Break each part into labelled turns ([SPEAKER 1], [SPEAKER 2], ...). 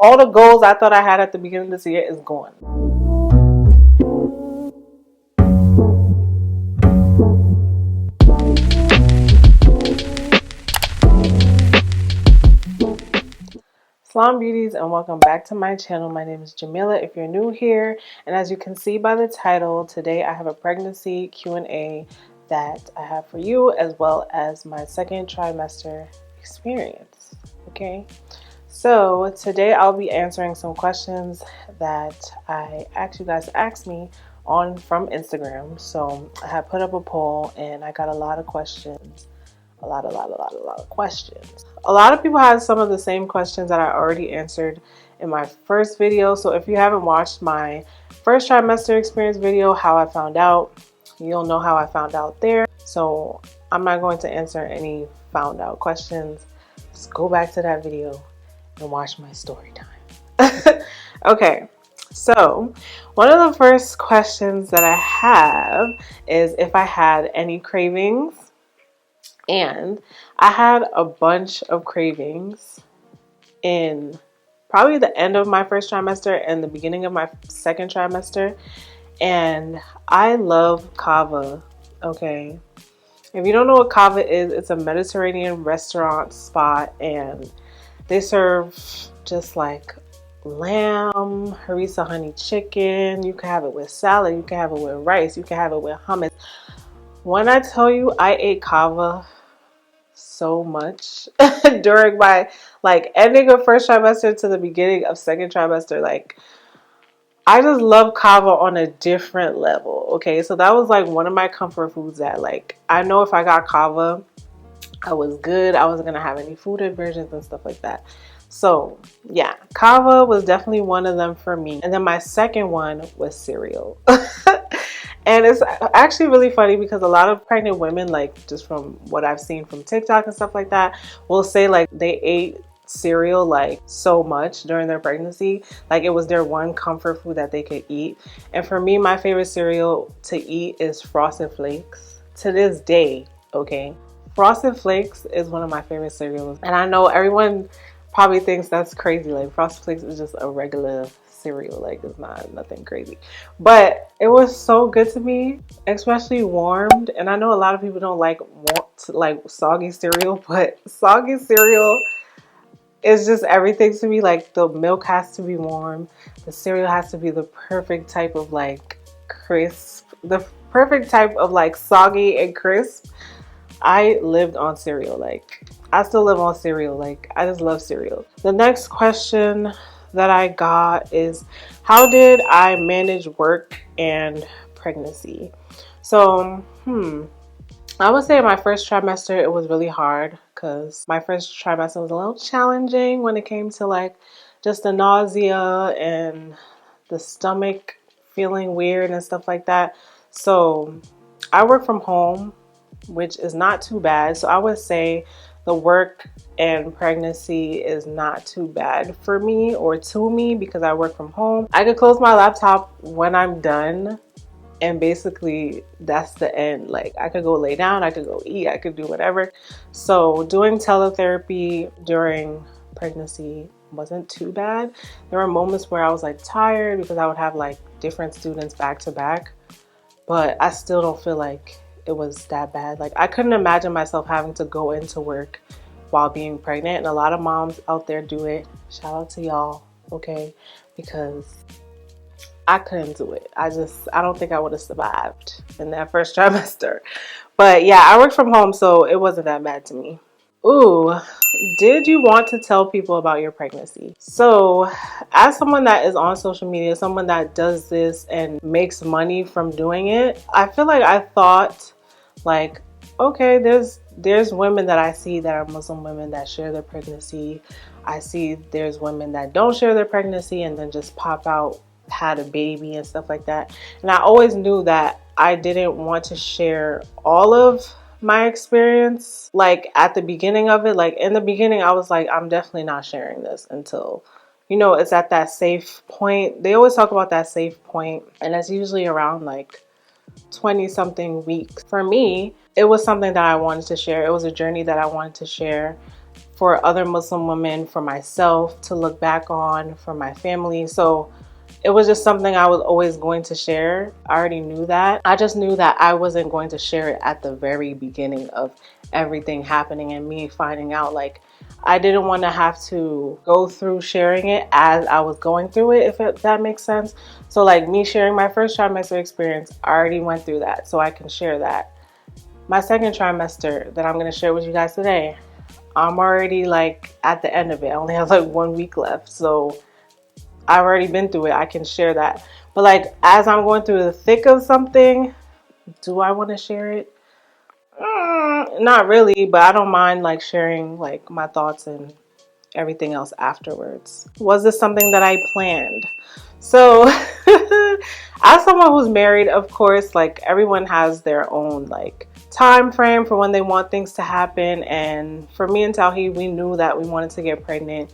[SPEAKER 1] All the goals I thought I had at the beginning of this year is gone. Salam beauties, and welcome back to my channel. My name is Jamila if you're new here, and as you can see by the title, today I have a pregnancy Q&A that I have for you, as well as my second trimester experience. Okay, so today I'll be answering some questions that I asked you guys to ask me from Instagram. So I have put up a poll and I got a lot of questions. A lot of questions. A lot of people had some of the same questions that I already answered in my first video. So if you haven't watched my first trimester experience video, how I found out, you'll know how I found out there. So I'm not going to answer any found out questions. Just go back to that video and watch my story time. Okay, so one of the first questions that I have is if I had any cravings. And I had a bunch of cravings in probably the end of my first trimester and the beginning of my second trimester. And I love kava, okay? If you don't know what kava is, it's a Mediterranean restaurant spot, and they serve just like lamb, harissa honey chicken. You can have it with salad, you can have it with rice, you can have it with hummus. When I tell you I ate kava so much during my ending of first trimester to the beginning of second trimester, I just love kava on a different level. Okay, so that was like one of my comfort foods that I know if I got kava I was good. I wasn't gonna have any food aversions and stuff like that. So yeah, kava was definitely one of them for me. And then my second one was cereal. And it's actually really funny because a lot of pregnant women, just from what I've seen from TikTok and stuff like that, will say they ate cereal so much during their pregnancy. It was their one comfort food that they could eat. And for me, my favorite cereal to eat is Frosted Flakes. To this day, okay? Frosted Flakes is one of my favorite cereals. And I know everyone probably thinks that's crazy. Frosted Flakes is just a regular cereal. It's not nothing crazy, but it was so good to me, especially warmed. And I know a lot of people don't like soggy cereal, but soggy cereal is just everything to me. The milk has to be warm, the cereal has to be the perfect type of crisp, the perfect type of soggy and crisp. I lived on cereal. I still live on cereal. I just love cereal. The next question that I got is, how did I manage work and pregnancy? So, I would say in my first trimester, it was really hard because my first trimester was a little challenging when it came to just the nausea and the stomach feeling weird and stuff like that. So I work from home, which is not too bad. So I would say the work and pregnancy is not too bad for me or to me because I work from home. I could close my laptop when I'm done, and basically that's the end. I could go lay down, I could go eat, I could do whatever. So doing teletherapy during pregnancy wasn't too bad. There were moments where I was tired because I would have different students back to back, but I still don't feel like it was that bad. I couldn't imagine myself having to go into work while being pregnant, and a lot of moms out there do it. Shout out to y'all, okay? Because I couldn't do it. I don't think I would have survived in that first trimester. But yeah, I work from home, so it wasn't that bad to me. Ooh, did you want to tell people about your pregnancy? So as someone that is on social media, someone that does this and makes money from doing it, I feel like I thought okay, there's women that I see that are Muslim women that share their pregnancy. I see there's women that don't share their pregnancy and then just pop out, had a baby and stuff like that. And I always knew that I didn't want to share all of my experience at the beginning of it. In the beginning I was I'm definitely not sharing this until it's at that safe point. They always talk about that safe point, and that's usually around 20 something weeks. For me, it was something that I wanted to share. It was a journey that I wanted to share for other Muslim women, for myself to look back on, for my family. So it was just something I was always going to share. I already knew that. I just knew that I wasn't going to share it at the very beginning of everything happening and me finding out. Like, I didn't want to have to go through sharing it as I was going through it, if that makes sense. So like me sharing my first trimester experience, I already went through that, so I can share that. My second trimester that I'm going to share with you guys today, I'm already like at the end of it. I only have like 1 week left. So I've already been through it. I can share that. But like as I'm going through the thick of something, do I want to share it? Not really, but I don't mind like sharing like my thoughts and everything else afterwards. Was this something that I planned? So as someone who's married, of course, like everyone has their own like time frame for when they want things to happen. And for me and Tawheed, we knew that we wanted to get pregnant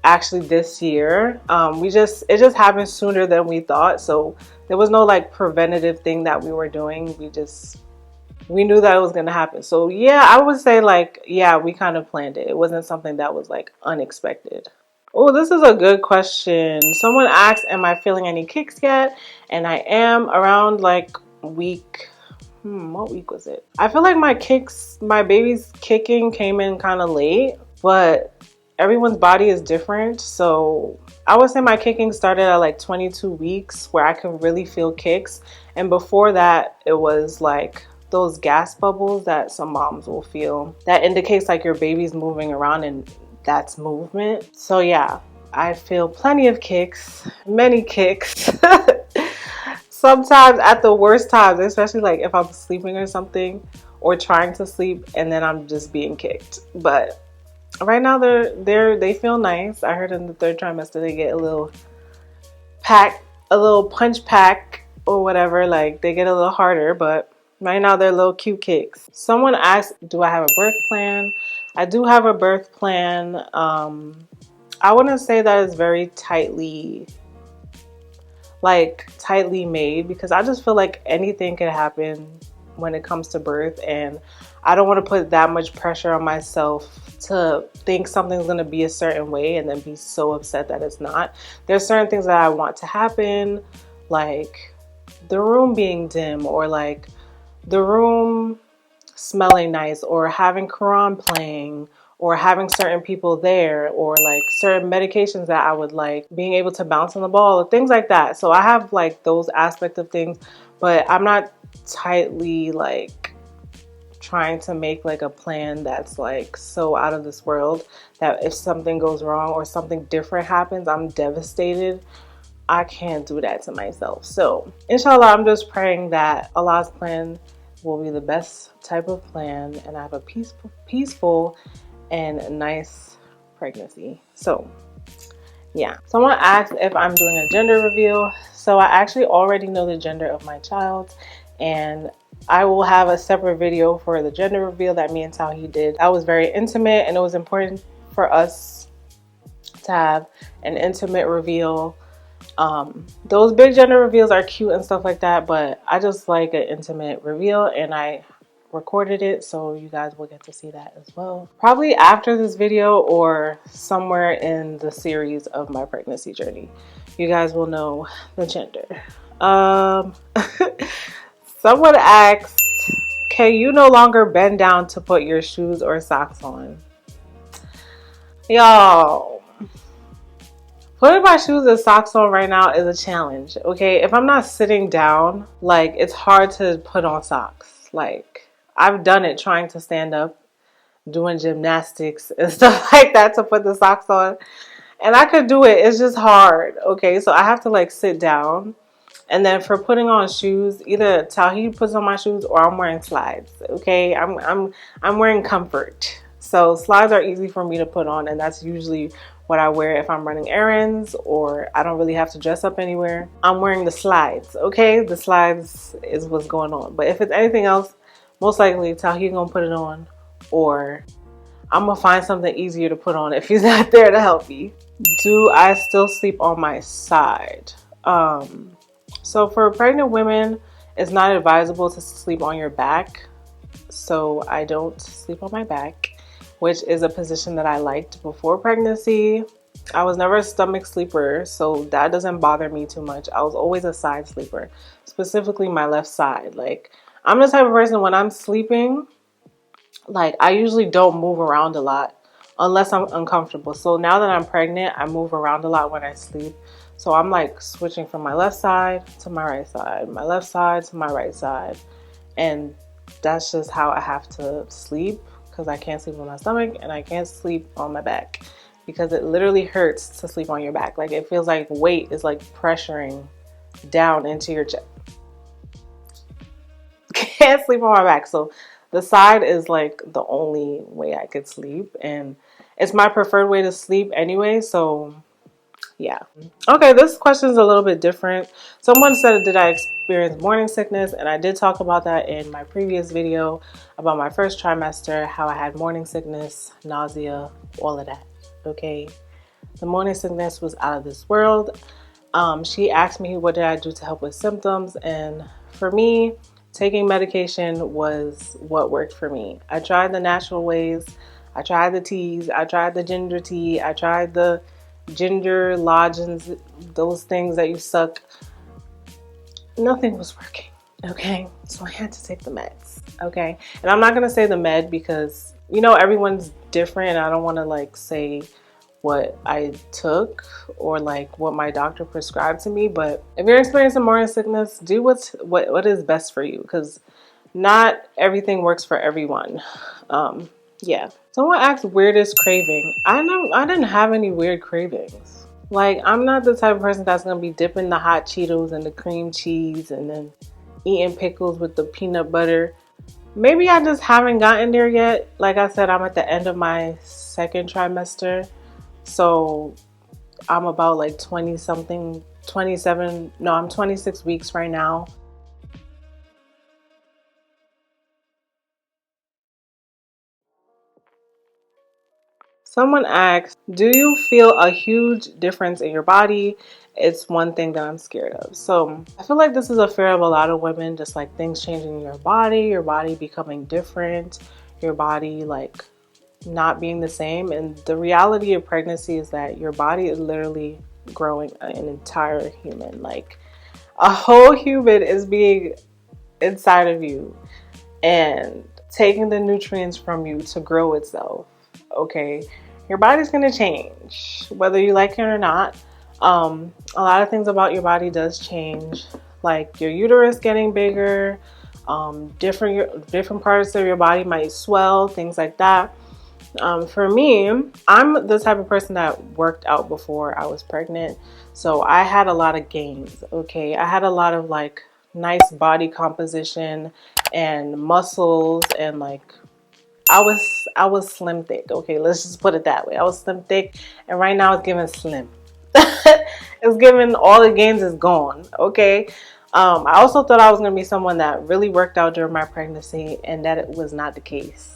[SPEAKER 1] actually this year. It just happened sooner than we thought. So there was no like preventative thing that we were doing. We knew that it was going to happen. So yeah, I would say like, yeah, we kind of planned it. It wasn't something that was like unexpected. Oh, this is a good question. Someone asked, am I feeling any kicks yet? And I am around like week, what week was it? I feel like my baby's kicking came in kind of late, but everyone's body is different. So I would say my kicking started at like 22 weeks where I could really feel kicks. And before that, it was like those gas bubbles that some moms will feel. That indicates like your baby's moving around, and that's movement. So yeah, I feel plenty of kicks, many kicks. Sometimes at the worst times, especially like if I'm sleeping or something or trying to sleep and then I'm just being kicked. But right now they feel nice. I heard in the third trimester they get a little punch pack or whatever. Like they get a little harder, but right now they're little cute kicks. Someone asked, do I have a birth plan? I do have a birth plan. I wouldn't say that it's very tightly made, because I just feel like anything could happen when it comes to birth, and I don't want to put that much pressure on myself to think something's going to be a certain way and then be so upset that it's not. There's certain things that I want to happen, like the room being dim, or like the room smelling nice, or having Quran playing, or having certain people there, or like certain medications that I would like, being able to bounce on the ball, or things like that. So I have like those aspects of things, but I'm not tightly like trying to make like a plan that's like so out of this world that if something goes wrong or something different happens, I'm devastated. I can't do that to myself. So inshallah, I'm just praying that Allah's plan will be the best type of plan and I have a peaceful and nice pregnancy. So yeah, someone asked if I'm doing a gender reveal. So I actually already know the gender of my child, and I will have a separate video for the gender reveal that me and Tawheed did. That was very intimate, and it was important for us to have an intimate reveal. Those big gender reveals are cute and stuff like that, but I just like an intimate reveal, and I recorded it, so you guys will get to see that as well. Probably after this video or somewhere in the series of my pregnancy journey, you guys will know the gender. Someone asked, can you no longer bend down to put your shoes or socks on? Y'all, putting my shoes and socks on right now is a challenge, okay? If I'm not sitting down, like, it's hard to put on socks. Like, I've done it trying to stand up, doing gymnastics and stuff like that to put the socks on. And I could do it. It's just hard, okay? So I have to, like, sit down. And then for putting on shoes, either Tawheed puts on my shoes or I'm wearing slides, okay? I'm wearing comfort. So slides are easy for me to put on, and that's usually what I wear if I'm running errands or I don't really have to dress up anywhere. I'm wearing the slides, okay? The slides is what's going on. But if it's anything else, most likely Tawheed gonna put it on, or I'm gonna find something easier to put on if he's not there to help me. Do I still sleep on my side? So for pregnant women, it's not advisable to sleep on your back. So I don't sleep on my back. which is a position that I liked before pregnancy. I was never a stomach sleeper, so that doesn't bother me too much. I was always a side sleeper, specifically my left side. Like, I'm the type of person when I'm sleeping, like, I usually don't move around a lot unless I'm uncomfortable. So now that I'm pregnant, I move around a lot when I sleep. So I'm like switching from my left side to my right side, my left side to my right side. And that's just how I have to sleep, because I can't sleep on my stomach and I can't sleep on my back, because it literally hurts to sleep on your back. Like, it feels like weight is like pressuring down into your chest. Can't sleep on my back. So the side is like the only way I could sleep, and it's my preferred way to sleep anyway. So yeah. Okay, this question is a little bit different. Someone said, did I experience morning sickness? And I did talk about that in my previous video about my first trimester, how I had morning sickness, nausea, all of that. Okay, the morning sickness was out of this world. She asked me what did I do to help with symptoms, and for me, taking medication was what worked for me. I tried the natural ways. I tried the teas. I tried the ginger tea. I tried the ginger lodgings, those things that you suck. Nothing was working. Okay, so I had to take the meds. Okay, and I'm not gonna say the med because, you know, everyone's different, and I don't want to like say what I took or like what my doctor prescribed to me. But if you're experiencing morning sickness, do what is best for you, because not everything works for everyone. Yeah. Someone asked weirdest craving. I didn't have any weird cravings. Like, I'm not the type of person that's gonna be dipping the hot Cheetos and the cream cheese and then eating pickles with the peanut butter. Maybe I just haven't gotten there yet. Like I said, I'm at the end of my second trimester. So I'm about like 20 something, 27. No, I'm 26 weeks right now. Someone asked, do you feel a huge difference in your body? It's one thing that I'm scared of. So I feel like this is a fear of a lot of women, just like things changing in your body becoming different, your body like not being the same. And the reality of pregnancy is that your body is literally growing an entire human. Like, a whole human is being inside of you and taking the nutrients from you to grow itself. Okay, your body's gonna change whether you like it or not. A lot of things about your body does change, like your uterus getting bigger, different parts of your body might swell, things like that. For me, I'm the type of person that worked out before I was pregnant. So I had a lot of gains, okay? I had a lot of like nice body composition and muscles, and like I was slim thick, okay? Let's just put it that way. I was slim thick, and right now it's giving slim. It's giving all the gains is gone, okay? I also thought I was gonna be someone that really worked out during my pregnancy, and that it was not the case.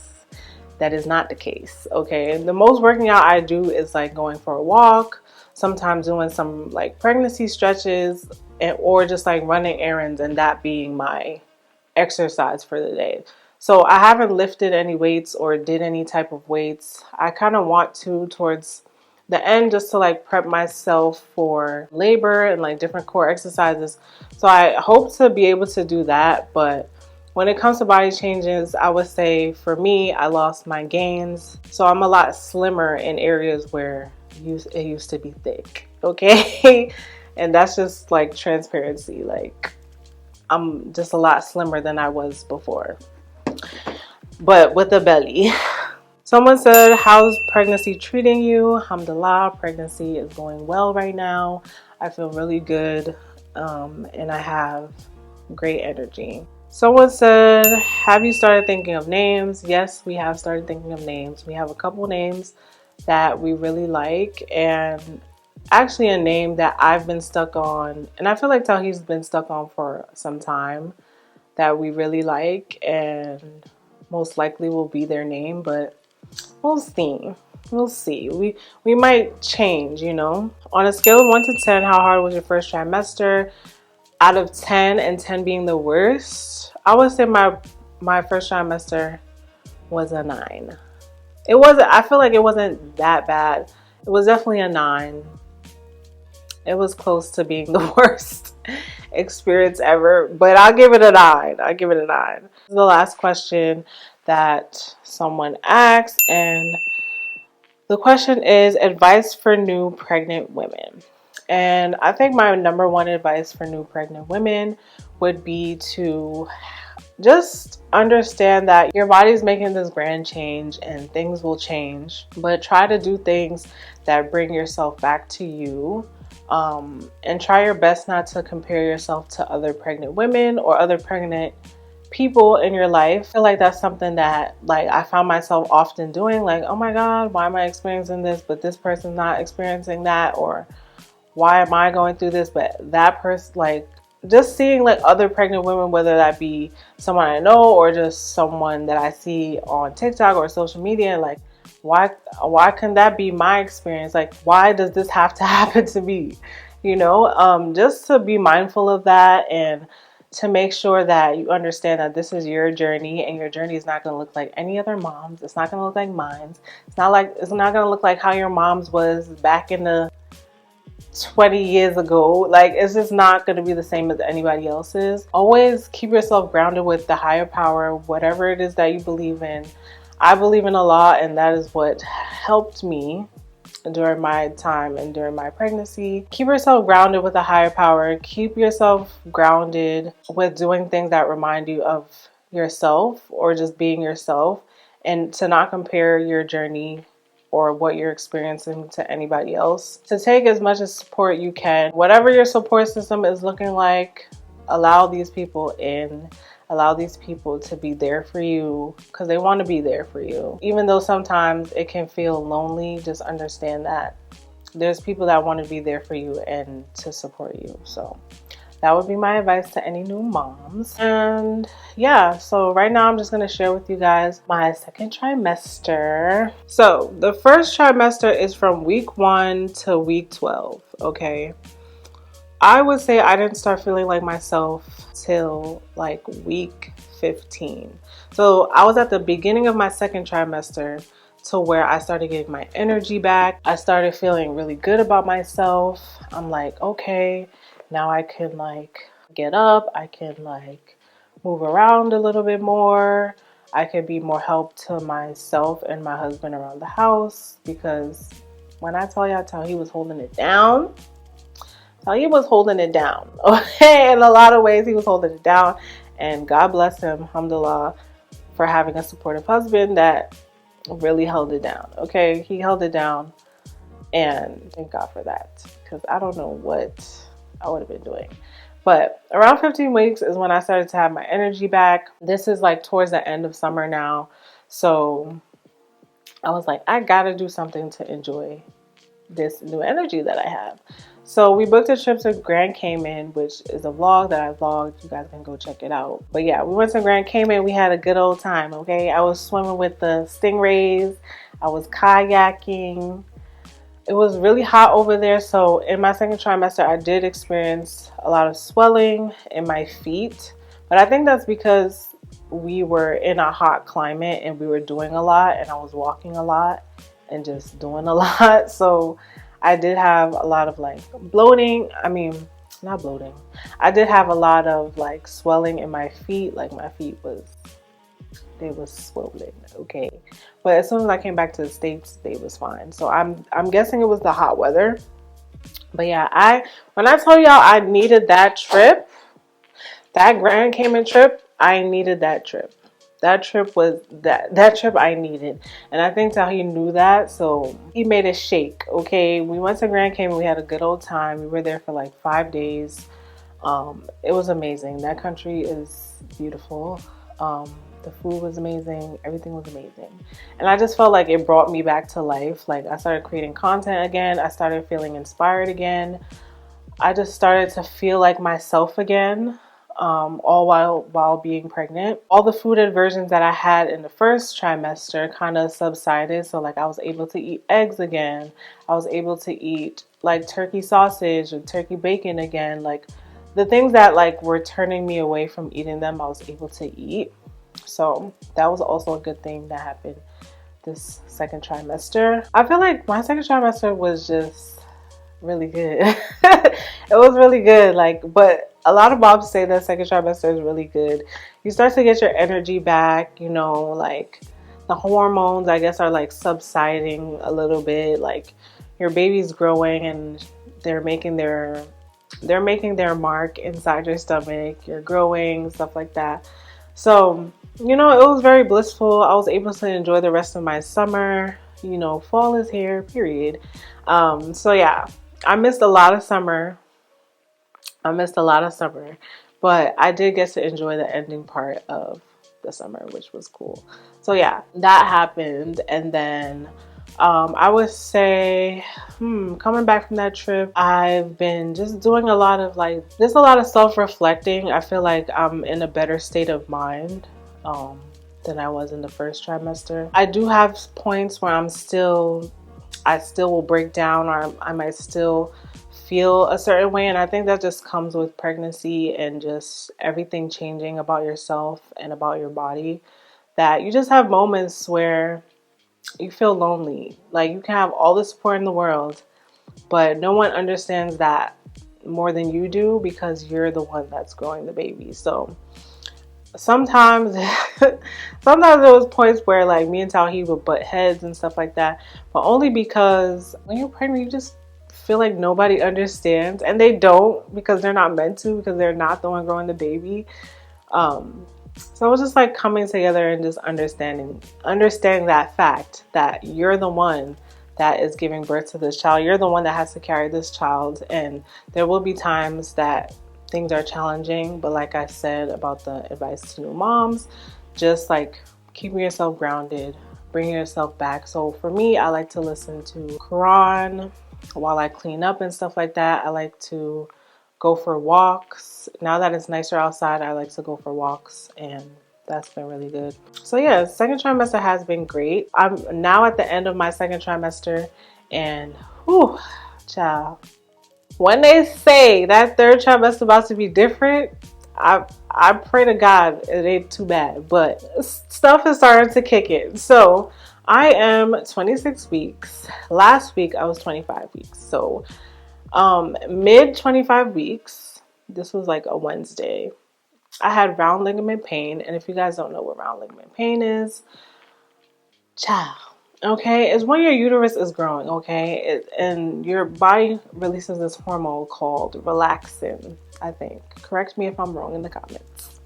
[SPEAKER 1] That is not the case. Okay, the most working out I do is like going for a walk, sometimes doing some like pregnancy stretches, and or just like running errands, and that being my exercise for the day. So I haven't lifted any weights or did any type of weights. I kind of want to towards the end, just to like prep myself for labor and like different core exercises. So I hope to be able to do that. But when it comes to body changes, I would say for me, I lost my gains. So I'm a lot slimmer in areas where it used to be thick. Okay. And that's just like transparency. Like, I'm just a lot slimmer than I was before, but with a belly. Someone said, how's pregnancy treating you? Alhamdulillah, pregnancy is going well right now. I feel really good, and I have great energy. Someone said, have you started thinking of names? Yes, we have started thinking of names. We have a couple names that we really like, and actually a name that I've been stuck on, and I feel like Tawheed's been stuck on for some time, that we really like, and most likely will be their name, but we'll see. We'll see. We might change, you know. On a scale of 1 to 10, how hard was your first trimester? Out of 10, and 10 being the worst, I would say my first trimester was a 9. It wasn't, I feel like it wasn't that bad. It was definitely a 9. It was close to being the worst experience ever, but I'll give it a 9. I'll give it a 9. The last question that someone asked, and the question is advice for new pregnant women. And I think my number one advice for new pregnant women would be to just understand that your body's making this grand change and things will change, but try to do things that bring yourself back to you. And try your best not to compare yourself to other pregnant women or other pregnant people in your life. I feel like that's something that like I found myself often doing, like, oh my God, why am I experiencing this, but this person's not experiencing that? Or why am I going through this, but that person, like just seeing like other pregnant women, whether that be someone I know or just someone that I see on TikTok or social media, like why can that be my experience? Like, why does this have to happen to me? You know, just to be mindful of that and to make sure that you understand that this is your journey and your journey is not going to look like any other mom's. It's not going to look like mine's. It's not going to look like how your mom's was back in the 20 years ago. Like, it's just not going to be the same as anybody else's. Always keep yourself grounded with the higher power, whatever it is that you believe in. I believe in Allah, and that is what helped me during my time and during my pregnancy. Keep yourself grounded with a higher power. Keep yourself grounded with doing things that remind you of yourself or just being yourself, and to not compare your journey or what you're experiencing to anybody else. To take as much as support you can. Whatever your support system is looking like, allow these people in. Allow these people to be there for you because they want to be there for you. Even though sometimes it can feel lonely, just understand that there's people that want to be there for you and to support you. So that would be my advice to any new moms. And yeah, so right now I'm just going to share with you guys my second trimester. So the first trimester is from week 1 to week 12, okay? I would say I didn't start feeling like myself till like week 15. So I was at the beginning of my second trimester to where I started getting my energy back. I started feeling really good about myself. I'm like, okay, now I can like get up. I can like move around a little bit more. I can be more help to myself and my husband around the house, because when I tell he was holding it down. So he was holding it down. Okay, in a lot of ways he was holding it down. And God bless him, alhamdulillah, for having a supportive husband that really held it down. Okay, he held it down, and thank God for that, because I don't know what I would have been doing. But around 15 weeks is when I started to have my energy back. This is like towards the end of summer now. So I was like, I gotta do something to enjoy this new energy that I have. So we booked a trip to Grand Cayman, which is a vlog that I vlogged. You guys can go check it out. But yeah, we went to Grand Cayman. We had a good old time, okay? I was swimming with the stingrays. I was kayaking. It was really hot over there. So in my second trimester, I did experience a lot of swelling in my feet. But I think that's because we were in a hot climate and we were doing a lot, and I was walking a lot and just doing a lot. So I did have a lot of like bloating. I mean, not bloating. I did have a lot of like swelling in my feet. Like my feet they was swollen, okay? But as soon as I came back to the States, they was fine. So I'm guessing it was the hot weather. But yeah, when I tell y'all I needed that trip, that Grand Cayman trip, I needed that trip. That trip was that trip I needed. And I think that he knew that, so he made it shake, okay? We went to Grand Cayman. We had a good old time. We were there for like 5 days. It was amazing. That country is beautiful. The food was amazing. Everything was amazing. And I just felt like it brought me back to life. Like I started creating content again. I started feeling inspired again. I just started to feel like myself again. All while being pregnant. All the food aversions that I had in the first trimester kind of subsided. So like I was able to eat eggs again. I was able to eat like turkey sausage or turkey bacon again. Like the things that like were turning me away from eating them, I was able to eat. So that was also a good thing that happened this second trimester. I feel like my second trimester was just really good. It was really good. Like, but a lot of moms say that second trimester is really good. You start to get your energy back, you know, like the hormones, I guess, are like subsiding a little bit. Like your baby's growing and they're making their mark inside your stomach. You're growing, stuff like that. So, you know, it was very blissful. I was able to enjoy the rest of my summer. You know, fall is here, period. So yeah, I missed a lot of summer. But I did get to enjoy the ending part of the summer, which was cool. So yeah, that happened. And then I would say, coming back from that trip, I've been just doing a lot of there's a lot of self-reflecting. I feel like I'm in a better state of mind than I was in the first trimester. I do have points where I still will break down, or I might still feel a certain way, and I think that just comes with pregnancy and just everything changing about yourself and about your body, that you just have moments where you feel lonely. Like you can have all the support in the world, but no one understands that more than you do because you're the one that's growing the baby. So sometimes there was points where like me and Tawheed would butt heads and stuff like that, but only because when you're pregnant you just feel like nobody understands, and they don't, because they're not meant to, because they're not the one growing the baby. So it was just like coming together and just understanding that fact that you're the one that is giving birth to this child. You're the one that has to carry this child, and there will be times that things are challenging, but like I said about the advice to new moms, just like keeping yourself grounded, bringing yourself back. So for me, I like to listen to Quran while I clean up and stuff like that. I like to go for walks. Now that it's nicer outside, I like to go for walks, and that's been really good. So yeah, second trimester has been great. I'm now at the end of my second trimester, and whew, child. When they say that third trimester about to be different, I pray to God it ain't too bad, but stuff is starting to kick in. So I am 26 weeks. Last week I was 25 weeks. So mid 25 weeks, this was like a Wednesday, I had round ligament pain. And if you guys don't know what round ligament pain is, child, okay, it's when your uterus is growing, okay, and your body releases this hormone called relaxin, I think. Correct me if I'm wrong in the comments.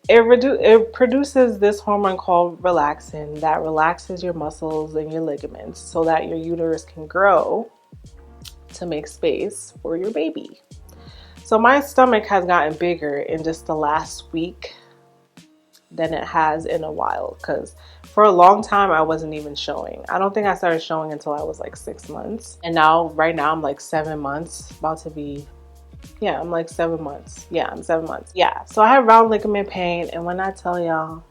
[SPEAKER 1] It produces this hormone called relaxin that relaxes your muscles and your ligaments so that your uterus can grow to make space for your baby. So my stomach has gotten bigger in just the last week than it has in a while, because for a long time I wasn't even showing. I don't think I started showing until I was like 6 months, and right now I'm like 7 months, about to be, yeah, I'm like 7 months. Yeah, I'm 7 months. Yeah, so I have round ligament pain, and when I tell y'all,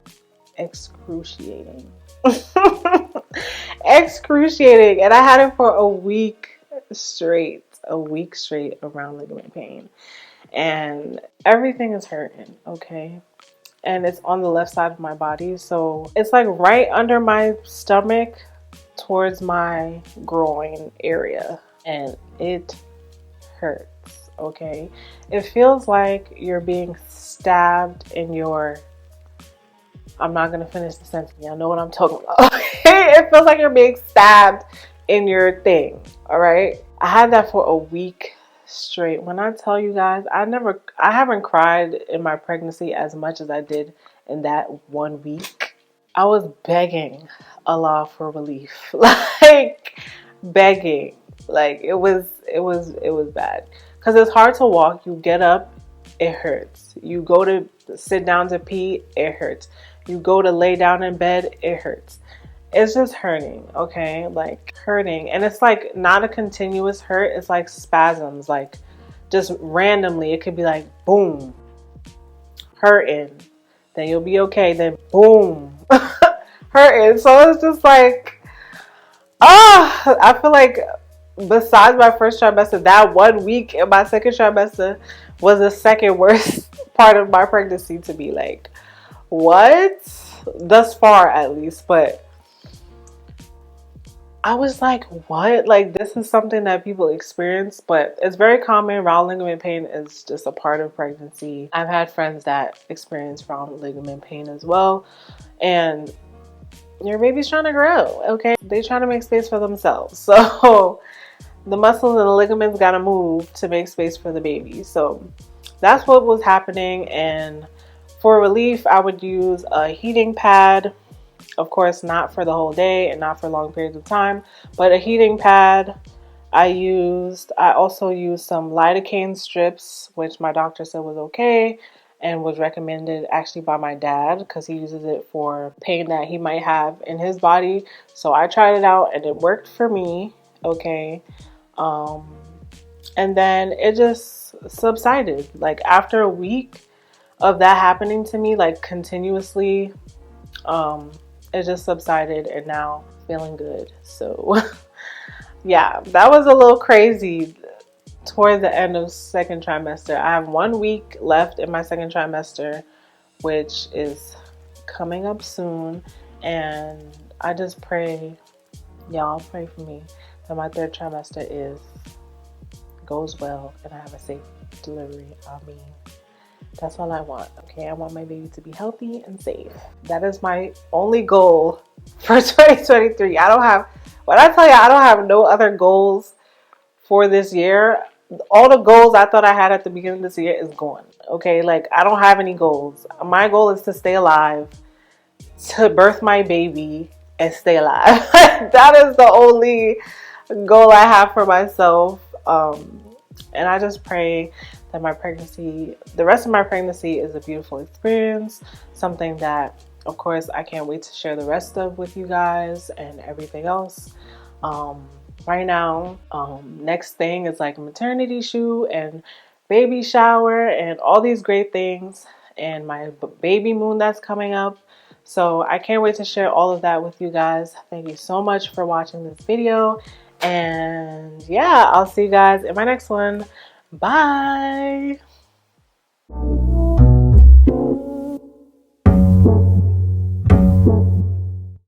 [SPEAKER 1] excruciating. Excruciating. And I had it for a week straight of round ligament pain, and everything is hurting, okay? And it's on the left side of my body, so it's like right under my stomach towards my groin area, and it hurts, okay? It feels like you're being stabbed in your, I'm not gonna finish the sentence, y'all know what I'm talking about. It feels like you're being stabbed in your thing, all right? I had that for a week straight. When I tell you guys, I haven't cried in my pregnancy as much as I did in that 1 week. I was begging Allah for relief. Like begging. Like it was bad. Cuz it's hard to walk. You get up, it hurts. You go to sit down to pee, it hurts. You go to lay down in bed, it hurts. It's just hurting, okay? Like hurting. And it's like not a continuous hurt. It's like spasms, like just randomly. It could be like boom, hurting. Then you'll be okay. Then boom, hurting. So it's just like, I feel like besides my first trimester, that 1 week in my second trimester was the second worst part of my pregnancy to be like, what? Thus far, at least. But I was like, what? Like, this is something that people experience, but it's very common. Round ligament pain is just a part of pregnancy. I've had friends that experience round ligament pain as well. And your baby's trying to grow, okay? They trying to make space for themselves. So the muscles and the ligaments got to move to make space for the baby. So that's what was happening. And for relief, I would use a heating pad. Of course, not for the whole day and not for long periods of time, but a heating pad. I also used some lidocaine strips, which my doctor said was okay and was recommended actually by my dad because he uses it for pain that he might have in his body. So I tried it out and it worked for me. Okay. Um, and then it just subsided. Like after a week of that happening to me, like continuously, um, it just subsided and now feeling good. So yeah, that was a little crazy towards the end of second trimester. I have 1 week left in my second trimester, which is coming up soon. And I just pray, y'all pray for me that my third trimester goes well and I have a safe delivery. I mean, that's all I want, okay? I want my baby to be healthy and safe. That is my only goal for 2023. When I tell you I don't have no other goals for this year, all the goals I thought I had at the beginning of this year is gone, okay? Like, I don't have any goals. My goal is to stay alive, to birth my baby, and stay alive. That is the only goal I have for myself. And I just pray that the rest of my pregnancy is a beautiful experience, something that, of course, I can't wait to share the rest of with you guys and everything else. Right now, next thing is like maternity shoot and baby shower and all these great things, and my baby moon that's coming up. So I can't wait to share all of that with you guys. Thank you so much for watching this video. And yeah, I'll see you guys in my next one. Bye.